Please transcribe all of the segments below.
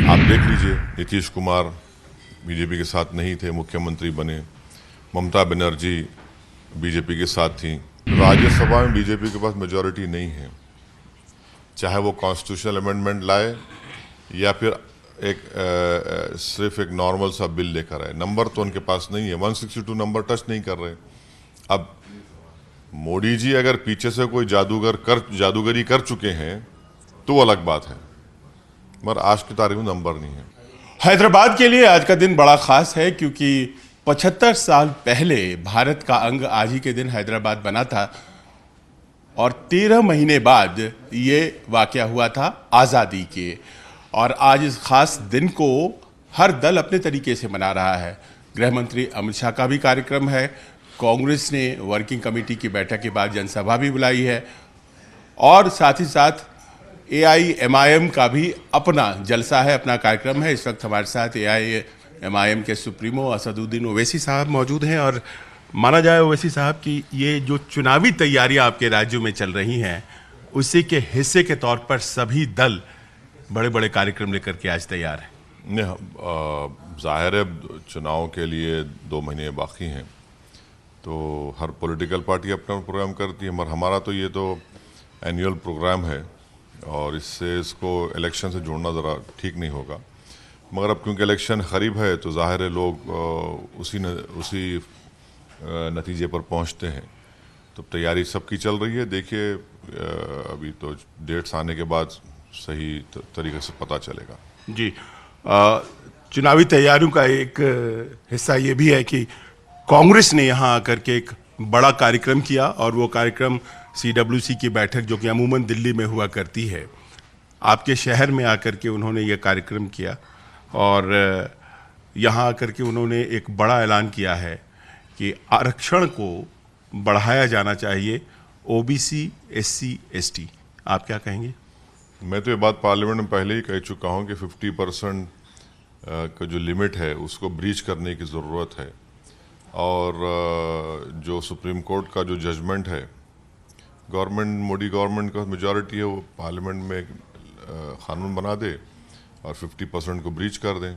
आप देख लीजिए, नीतीश कुमार बीजेपी के साथ नहीं थे, मुख्यमंत्री बने। ममता बनर्जी बीजेपी के साथ थी। राज्यसभा में बीजेपी के पास मेजॉरिटी नहीं है, चाहे वो कॉन्स्टिट्यूशनल अमेंडमेंट लाए या फिर सिर्फ एक नॉर्मल सा बिल लेकर आए। नंबर तो उनके पास नहीं है, 162 नंबर टच नहीं कर रहे। अब मोदी जी अगर पीछे से कोई जादूगरी कर चुके हैं तो वो अलग बात है, मगर आज की तारीख में नंबर नहीं है। हैदराबाद के लिए आज का दिन बड़ा खास है क्योंकि 75 साल पहले भारत का अंग आज ही के दिन हैदराबाद बना था और 13 महीने बाद ये वाकया हुआ था आज़ादी के। और आज इस खास दिन को हर दल अपने तरीके से मना रहा है। गृह मंत्री अमित शाह का भी कार्यक्रम है, कांग्रेस ने वर्किंग कमेटी की बैठक के बाद जनसभा भी बुलाई है और साथ ही साथ AIMIM का भी अपना जलसा है, अपना कार्यक्रम है। इस वक्त हमारे साथ AIMIM के सुप्रीमो असदुद्दीन ओवैसी साहब मौजूद हैं और माना जाए ओवैसी साहब कि ये जो चुनावी तैयारियां आपके राज्यों में चल रही हैं उसी के हिस्से के तौर पर सभी दल बड़े बड़े कार्यक्रम लेकर के आज तैयार हैं। जाहिर है चुनाव के लिए 2 महीने बाकी हैं, तो हर पॉलिटिकल पार्टी अपना प्रोग्राम करती है, मगर हमारा तो ये तो एनुअल प्रोग्राम है और इसको इलेक्शन से जोड़ना ज़रा ठीक नहीं होगा। मगर अब क्योंकि इलेक्शन करीब है तो जाहिर है लोग उसी नतीजे पर पहुंचते हैं। तो तैयारी सबकी चल रही है। देखिए अभी तो डेट्स आने के बाद सही तरीके से पता चलेगा। जी, चुनावी तैयारियों का एक हिस्सा ये भी है कि कांग्रेस ने यहाँ आकर के एक बड़ा कार्यक्रम किया और वो कार्यक्रम CWC की बैठक जो कि अमूमन दिल्ली में हुआ करती है, आपके शहर में आकर के उन्होंने ये कार्यक्रम किया और यहाँ आकर के उन्होंने एक बड़ा ऐलान किया है कि आरक्षण को बढ़ाया जाना चाहिए, OBC SC ST। आप क्या कहेंगे? मैं तो ये बात पार्लियामेंट में पहले ही कह चुका हूँ कि 50% का जो लिमिट है उसको ब्रीच करने की ज़रूरत है और जो सुप्रीम कोर्ट का जो जजमेंट है, मोदी गवर्नमेंट का मेजॉरिटी है, वो पार्लियामेंट में कानून बना दे और 50% को ब्रीच कर दें।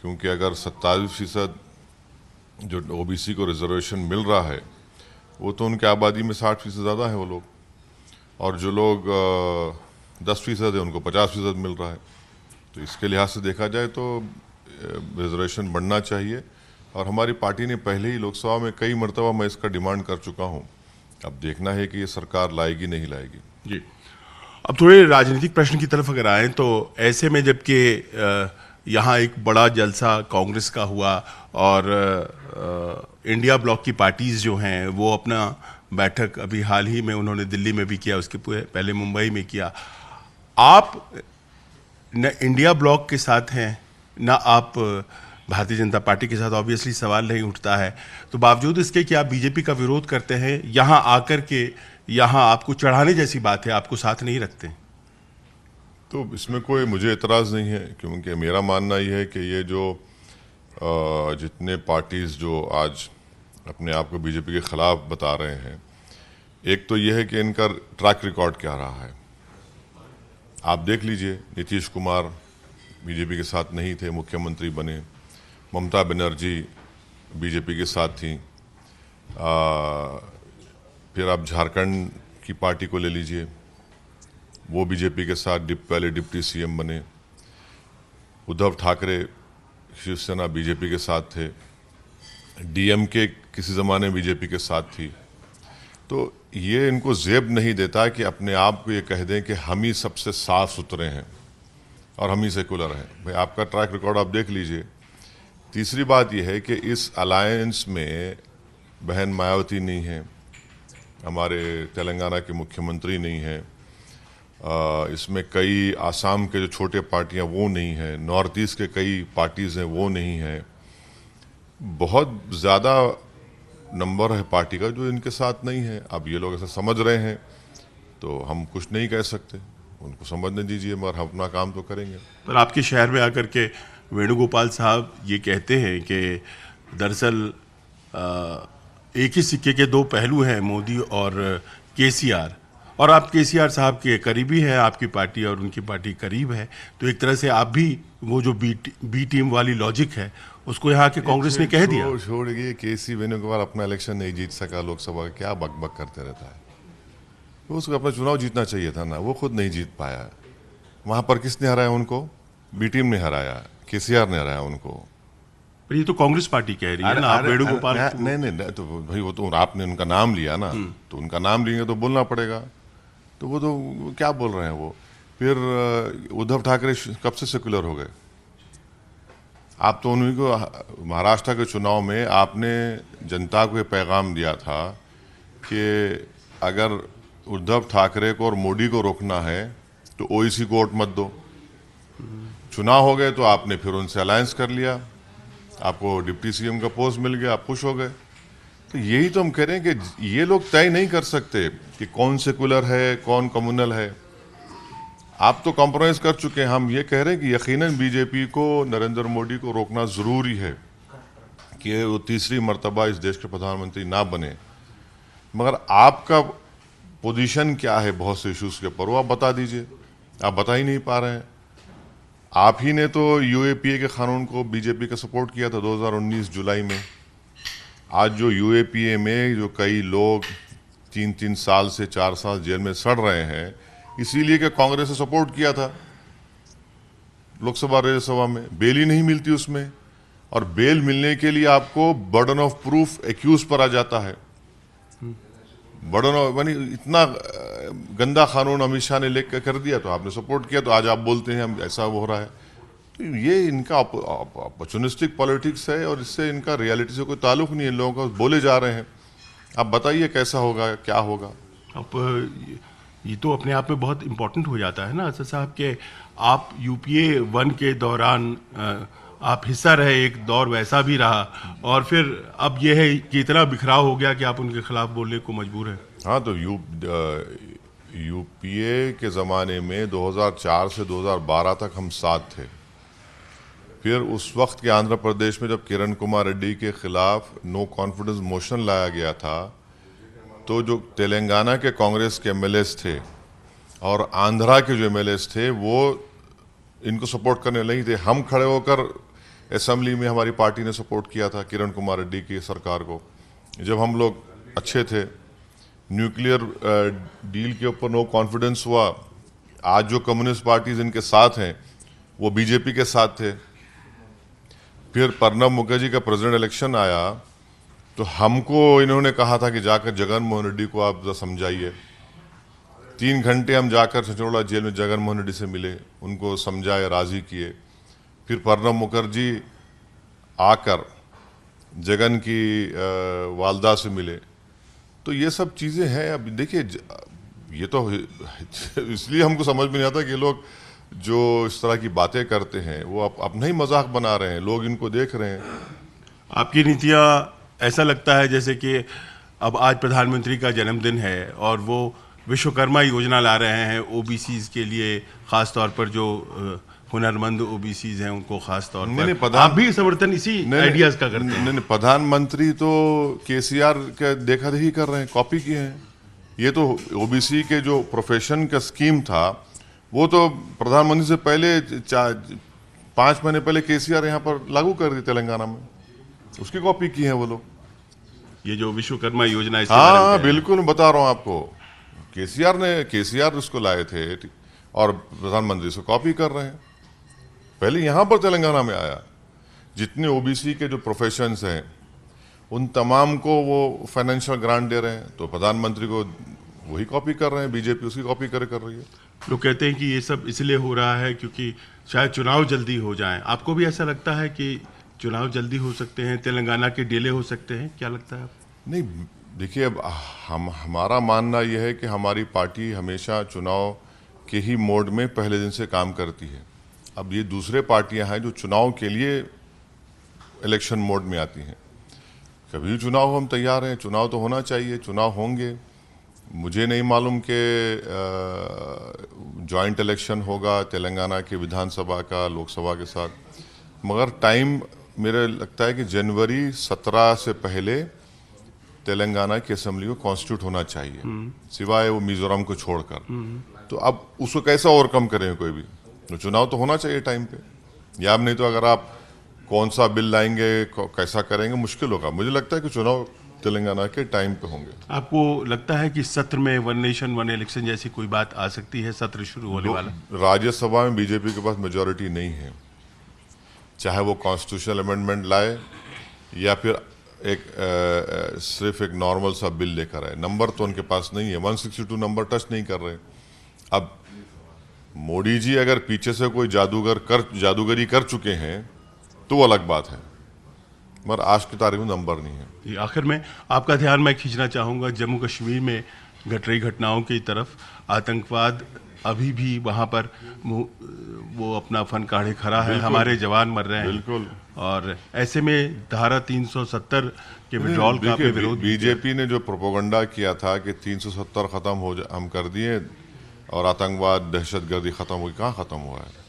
क्योंकि अगर 27% जो OBC को रिजर्वेशन मिल रहा है वो तो उनकी आबादी में 60% ज़्यादा है वो लोग, और जो लोग 10% है उनको 50% मिल रहा है। तो इसके लिहाज से देखा जाए तो रिजर्वेशन बढ़ना चाहिए और हमारी पार्टी ने पहले ही लोकसभा में कई मरतबा मैं इसका डिमांड कर चुका हूँ। अब देखना है कि ये सरकार लाएगी नहीं लाएगी। जी, अब थोड़े राजनीतिक प्रश्न की तरफ अगर आएँ तो ऐसे में जबकि यहाँ एक बड़ा जलसा कांग्रेस का हुआ और इंडिया ब्लॉक की पार्टीज जो हैं वो अपना बैठक अभी हाल ही में उन्होंने दिल्ली में भी किया, उसके पहले मुंबई में किया। आप न इंडिया ब्लॉक के साथ हैं न आप भारतीय जनता पार्टी के साथ, ऑब्वियसली सवाल नहीं उठता है, तो बावजूद इसके कि आप बीजेपी का विरोध करते हैं, यहाँ आकर के यहाँ आपको चढ़ाने जैसी बात है, आपको साथ नहीं रखते? तो इसमें कोई मुझे एतराज़ नहीं है, क्योंकि मेरा मानना यह है कि ये जो जितने पार्टीज़ जो आज अपने आप को बीजेपी के ख़िलाफ़ बता रहे हैं, एक तो यह है कि इनका ट्रैक रिकॉर्ड क्या रहा है। आप देख लीजिए, नीतीश कुमार बीजेपी के साथ नहीं थे, मुख्यमंत्री बने। ममता बनर्जी बीजेपी के साथ थी। फिर आप झारखंड की पार्टी को ले लीजिए, वो बीजेपी के साथ पहले डिप्टी CM बने। उद्धव ठाकरे शिवसेना बीजेपी के साथ थे। DMK किसी ज़माने बीजेपी के साथ थी। तो ये इनको जेब नहीं देता कि अपने आप को ये कह दें कि हम ही सबसे साफ सुथरे हैं और हम ही सेकुलर हैं। भाई आपका ट्रैक रिकॉर्ड आप देख लीजिए। तीसरी बात यह है कि इस अलायंस में बहन मायावती नहीं है, हमारे तेलंगाना के मुख्यमंत्री नहीं है, इसमें कई आसाम के जो छोटे पार्टियां वो नहीं हैं, नॉर्थ ईस्ट के कई पार्टीज़ हैं वो नहीं हैं। बहुत ज़्यादा नंबर है पार्टी का जो इनके साथ नहीं है। अब ये लोग ऐसा समझ रहे हैं तो हम कुछ नहीं कह सकते, उनको समझने दीजिए, मगर हम अपना काम तो करेंगे। पर आपके शहर में आकर के वेणुगोपाल साहब ये कहते हैं कि दरअसल एक ही सिक्के के 2 पहलू हैं, मोदी और KCR, और आप केसीआर साहब के करीबी है, आपकी पार्टी और उनकी पार्टी करीब है, तो एक तरह से आप भी वो जो बी टीम वाली लॉजिक है उसको यहाँ के कांग्रेस ने कह दिया। छोड़िए, केसी वेणुगोपाल अपना इलेक्शन नहीं जीत सका लोकसभा का, क्या बकबक करते रहता है। तो उसको अपना चुनाव जीतना चाहिए था ना, वो खुद नहीं जीत पाया। वहां पर किसने हराया उनको? बी टीम ने हराया, केसीआर ने हराया उनको। पर ये तो कांग्रेस पार्टी कह रही है ना, आप वेणुगोपाल नहीं, तो भाई वो तो आपने उनका नाम लिया ना, तो उनका नाम लेंगे तो बोलना पड़ेगा। तो वो तो क्या बोल रहे हैं वो। फिर उद्धव ठाकरे कब से सेक्युलर हो गए? आप तो उन्हीं को महाराष्ट्र के चुनाव में आपने जनता को ये पैगाम दिया था कि अगर उद्धव ठाकरे को और मोदी को रोकना है तो ओईसी को वोट मत दो। चुनाव हो गए तो आपने फिर उनसे अलायंस कर लिया, आपको डिप्टी सीएम का पोस्ट मिल गया, आप खुश हो गए। तो यही तो हम कह रहे हैं कि ये लोग तय नहीं कर सकते कि कौन सेकुलर है कौन कम्युनल है। आप तो कॉम्प्रोमाइज कर चुके हैं। हम ये कह रहे हैं कि यकीनन बीजेपी को नरेंद्र मोदी को रोकना जरूरी है कि वो तीसरी मर्तबा इस देश के प्रधानमंत्री ना बने। मगर आपका पोजीशन क्या है बहुत से इश्यूज के ऊपर, वो आप बता दीजिए। आप बता ही नहीं पा रहे हैं। आप ही ने तो यूएपीए के कानून को बीजेपी का सपोर्ट किया था 2019 जुलाई में। आज जो यूएपीए में जो कई लोग 3-3 साल से 4 साल जेल में सड़ रहे हैं, इसीलिए कि कांग्रेस ने सपोर्ट किया था लोकसभा राज्यसभा में। बेल ही नहीं मिलती उसमें, और बेल मिलने के लिए आपको बर्डन ऑफ प्रूफ एक्यूज पर आ जाता है। बर्डन ऑफ यानी इतना गंदा कानून अमित शाह ने लेकर कर दिया, तो आपने सपोर्ट किया, तो आज आप बोलते हैं हम ऐसा हो रहा है। तो ये इनका अपॉर्चुनिस्टिक पॉलिटिक्स है, और इससे इनका रियलिटी से कोई ताल्लुक नहीं है। लोगों का बोले जा रहे हैं। आप बताइए कैसा होगा, क्या होगा। अब ये तो अपने आप में बहुत इम्पोर्टेंट हो जाता है ना असद साहब के आप यूपीए 1 के दौरान आप हिस्सा रहे, एक दौर वैसा भी रहा, और फिर अब यह है कि इतना बिखराव हो गया कि आप उनके खिलाफ बोलने को मजबूर हैं। हाँ, तो यूपीए के ज़माने में 2004 से 2012 तक हम साथ थे। फिर उस वक्त के आंध्र प्रदेश में जब किरण कुमार रेड्डी के खिलाफ नो कॉन्फिडेंस मोशन लाया गया था, तो जो तेलंगाना के कांग्रेस के एमएलएस थे और आंध्रा के जो एमएलएस थे वो इनको सपोर्ट करने नहीं थे। हम खड़े होकर असेंबली में हमारी पार्टी ने सपोर्ट किया था किरण कुमार रेड्डी की सरकार को, जब हम लोग अच्छे थे। न्यूक्लियर डील के ऊपर नो कॉन्फिडेंस हुआ। आज जो कम्युनिस्ट पार्टीज इनके साथ हैं वो बीजेपी के साथ थे। फिर प्रणब मुखर्जी का प्रेसिडेंट इलेक्शन आया, तो हमको इन्होंने कहा था कि जाकर जगन मोहन रेड्डी को आप समझाइए। 3 घंटे हम जाकर छछरौड़ा जेल में जगन मोहन रेड्डी से मिले, उनको समझाए, राजी किए। फिर प्रणब मुखर्जी आकर जगन की वालदा से मिले। तो ये सब चीज़ें हैं। अब देखिए, ये तो इसलिए हमको समझ में नहीं आता कि लोग जो इस तरह की बातें करते हैं वो अपना ही मजाक बना रहे हैं। लोग इनको देख रहे हैं। आपकी नीतियाँ, ऐसा लगता है जैसे कि अब आज प्रधानमंत्री का जन्मदिन है और वो विश्वकर्मा योजना ला रहे हैं ओबीसीज के लिए, खास तौर पर जो हुनरमंद ओबीसीज हैं उनको खास तौर पर। आप भी समर्थन इसी आइडियाज का करते हैं? नहीं, प्रधानमंत्री तो केसीआर के देखा देखी कर रहे हैं, कॉपी किए हैं। ये तो ओबीसी के जो प्रोफेशन का स्कीम था वो तो प्रधानमंत्री से पहले 5 महीने पहले केसीआर यहाँ पर लागू कर दी तेलंगाना में, उसकी कॉपी की है वो लोग। ये जो विश्वकर्मा योजना है, हाँ बिल्कुल, बता रहा हूँ आपको। केसीआर उसको लाए थे और प्रधानमंत्री से कॉपी कर रहे हैं। पहले यहाँ पर तेलंगाना में आया। जितने ओबीसी के जो प्रोफेशंस हैं उन तमाम को वो फाइनेंशियल ग्रांट दे रहे हैं, तो प्रधानमंत्री को वही कॉपी कर रहे हैं। बीजेपी उसकी कॉपी कर रही है। लोग कहते हैं कि ये सब इसलिए हो रहा है क्योंकि शायद चुनाव जल्दी हो जाएं। आपको भी ऐसा लगता है कि चुनाव जल्दी हो सकते हैं, तेलंगाना के डिले हो सकते हैं? क्या लगता है? नहीं, देखिए, अब हमारा मानना यह है कि हमारी पार्टी हमेशा चुनाव के ही मोड में पहले दिन से काम करती है। अब ये दूसरे पार्टियां हैं जो चुनाव के लिए इलेक्शन मोड में आती हैं। कभी चुनाव हो हम तैयार हैं, चुनाव तो होना चाहिए, चुनाव होंगे। मुझे नहीं मालूम कि जॉइंट इलेक्शन होगा तेलंगाना के विधानसभा का लोकसभा के साथ, मगर टाइम मेरे लगता है कि जनवरी 17 से पहले तेलंगाना की असेंबली को कॉन्स्टिट्यूट होना चाहिए, सिवाय वो मिजोरम को छोड़कर। तो अब उसको कैसे ओवरकम करेंगे कोई भी? तो चुनाव तो होना चाहिए टाइम पे, या नहीं तो अगर आप कौन सा बिल लाएंगे, कैसा करेंगे, मुश्किल होगा। मुझे लगता है कि चुनाव तेलंगाना के टाइम पे होंगे। आपको लगता है कि सत्र में वन नेशन वन इलेक्शन जैसी कोई बात आ सकती है? सत्र शुरू होने वाला। राज्यसभा में बीजेपी के पास मेजोरिटी नहीं है, चाहे वो कॉन्स्टिट्यूशनल अमेंडमेंट लाए या फिर सिर्फ एक नॉर्मल सा बिल लेकर आए। नंबर तो उनके पास नहीं है, 162 नंबर टच नहीं कर रहे। अब मोदी जी अगर पीछे से कोई जादूगरी कर चुके हैं तो वो अलग बात है, मगर आज की तारीख में नंबर नहीं है। ये आखिर में आपका ध्यान मैं खींचना चाहूँगा जम्मू कश्मीर में घट रही घटनाओं की तरफ। आतंकवाद अभी भी वहाँ पर वो अपना फन काढ़े खड़ा है, हमारे जवान मर रहे हैं। बिल्कुल। और ऐसे में धारा 370 के विड्रॉल का आपने विरोध बीजेपी ने जो प्रोपोगंडा किया था कि 370 खत्म हो हम कर दिए और आतंकवाद दहशतगर्दी खत्म हुई, कहाँ खत्म हुआ है?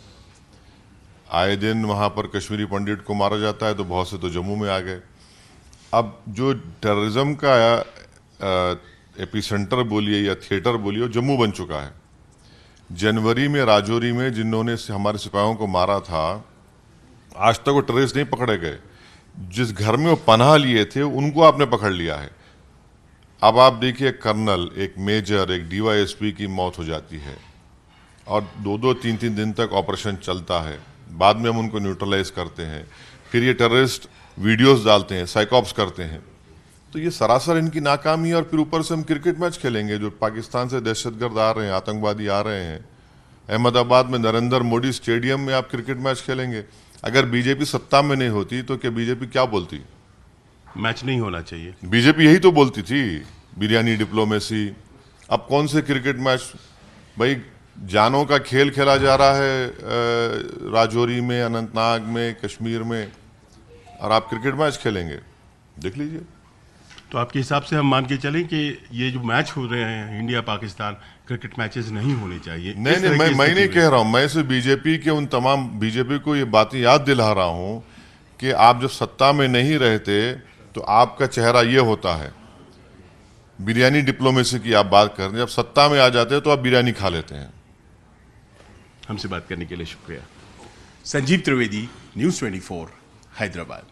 आए दिन वहाँ पर कश्मीरी पंडित को मारा जाता है तो बहुत से तो जम्मू में आ गए। अब जो टेररिज्म का एपिसेंटर बोलिए या थिएटर बोलिए, वो जम्मू बन चुका है। जनवरी में राजौरी में जिन्होंने हमारे सिपाहियों को मारा था, आज तक वो टेररिस्ट नहीं पकड़े गए। जिस घर में वो पनाह लिए थे उनको आपने पकड़ लिया है। अब आप देखिए, कर्नल, एक मेजर, एक डीवाईएसपी की मौत हो जाती है और 2-3 दिन तक ऑपरेशन चलता है। बाद में हम उनको न्यूट्रलाइज करते हैं, फिर ये टेररिस्ट वीडियोस डालते हैं, साइकॉप्स करते हैं। तो ये सरासर इनकी नाकामी है। और फिर ऊपर से हम क्रिकेट मैच खेलेंगे, जो पाकिस्तान से दहशतगर्द आ रहे हैं, आतंकवादी आ रहे हैं। अहमदाबाद में नरेंद्र मोदी स्टेडियम में आप क्रिकेट मैच खेलेंगे। अगर बीजेपी सत्ता में नहीं होती तो क्या बीजेपी क्या बोलती? मैच नहीं होना चाहिए। बीजेपी यही तो बोलती थी, बिरयानी डिप्लोमेसी। अब कौन से क्रिकेट मैच? भाई, जानों का खेल खेला जा रहा है राजौरी में, अनंतनाग में, कश्मीर में, और आप क्रिकेट मैच खेलेंगे? देख लीजिए। तो आपके हिसाब से हम मान के चलें कि ये जो मैच हो रहे हैं इंडिया पाकिस्तान, क्रिकेट मैचेस नहीं होने चाहिए? नहीं, मैं नहीं कह रहा हूं। मैं सिर्फ बीजेपी के उन तमाम बीजेपी को ये बातें याद दिला रहा हूं कि आप जब सत्ता में नहीं रहते तो आपका चेहरा ये होता है। बिरयानी डिप्लोमेसी की आप बात कर रहे हैं, जब सत्ता में आ जाते हैं तो आप बिरयानी खा लेते हैं। हमसे बात करने के लिए शुक्रिया। संजीव त्रिवेदी, न्यूज़ 24, हैदराबाद।